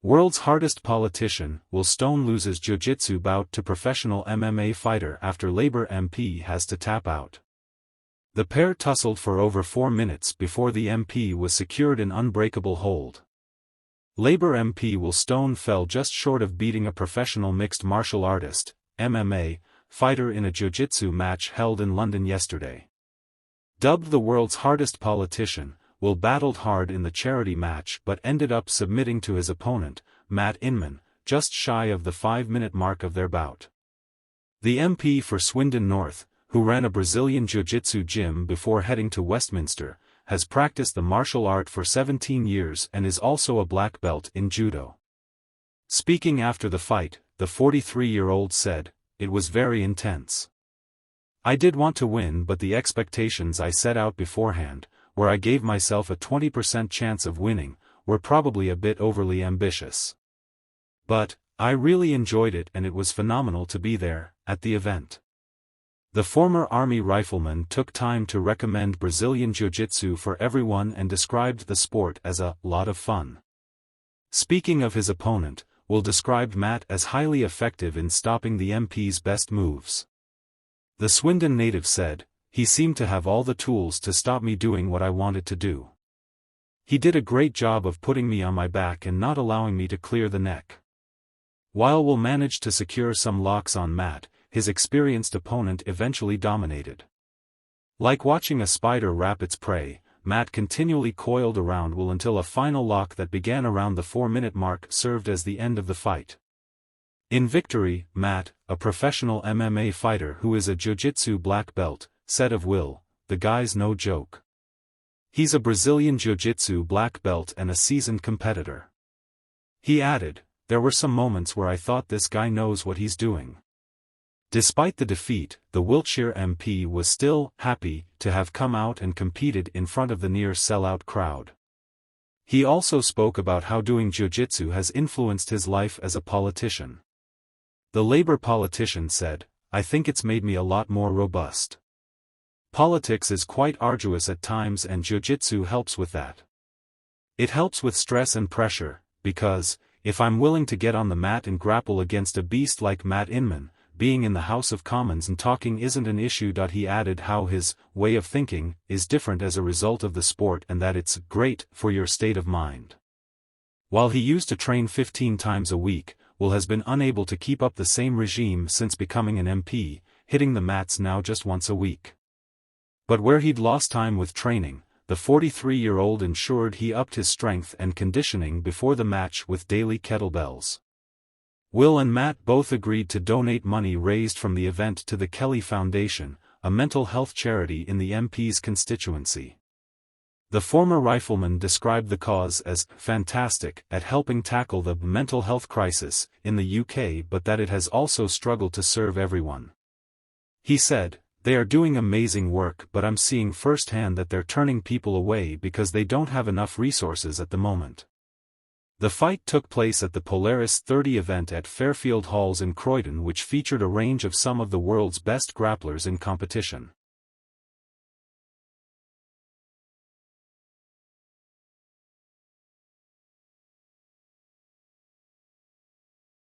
World's hardest politician, Will Stone loses jiu-jitsu bout to professional MMA fighter after Labour MP has to tap out. The pair tussled for over 4 minutes before the MP was secured in unbreakable hold. Labour MP Will Stone fell just short of beating a professional mixed martial artist, MMA, fighter in a jiu-jitsu match held in London yesterday. Dubbed the world's hardest politician, Will battled hard in the charity match but ended up submitting to his opponent, Matt Inman, just shy of the 5-minute mark of their bout. The MP for Swindon North, who ran a Brazilian jiu-jitsu gym before heading to Westminster, has practiced the martial art for 17 years and is also a black belt in judo. Speaking after the fight, the 43-year-old said, "It was very intense. I did want to win, but the expectations I set out beforehand, where I gave myself a 20% chance of winning, were probably a bit overly ambitious. But, I really enjoyed it and it was phenomenal to be there, at the event." The former Army rifleman took time to recommend Brazilian Jiu-Jitsu for everyone and described the sport as a lot of fun. Speaking of his opponent, Will described Matt as highly effective in stopping the MP's best moves. The Swindon native said, "He seemed to have all the tools to stop me doing what I wanted to do. He did a great job of putting me on my back and not allowing me to clear the neck." While Will managed to secure some locks on Matt, his experienced opponent eventually dominated. Like watching a spider wrap its prey, Matt continually coiled around Will until a final lock that began around the 4-minute mark served as the end of the fight. In victory, Matt, a professional MMA fighter who is a jiu-jitsu black belt, said of Will, "The guy's no joke. He's a Brazilian jiu-jitsu black belt and a seasoned competitor." He added, "There were some moments where I thought this guy knows what he's doing." Despite the defeat, the Wiltshire MP was still happy to have come out and competed in front of the near sellout crowd. He also spoke about how doing jiu-jitsu has influenced his life as a politician. The Labour politician said, "I think it's made me a lot more robust. Politics is quite arduous at times and jiu-jitsu helps with that. It helps with stress and pressure, because, if I'm willing to get on the mat and grapple against a beast like Matt Inman, being in the House of Commons and talking isn't an issue." He added how his way of thinking is different as a result of the sport and that it's great for your state of mind. While he used to train 15 times a week, Will has been unable to keep up the same regime since becoming an MP, hitting the mats now just once a week. But where he'd lost time with training, the 43-year-old ensured he upped his strength and conditioning before the match with daily kettlebells. Will and Matt both agreed to donate money raised from the event to the Kelly Foundation, a mental health charity in the MP's constituency. The former rifleman described the cause as fantastic at helping tackle the mental health crisis in the UK, but that it has also struggled to serve everyone. He said, "They are doing amazing work, but I'm seeing firsthand that they're turning people away because they don't have enough resources at the moment." The fight took place at the Polaris 30 event at Fairfield Halls in Croydon, which featured a range of some of the world's best grapplers in competition.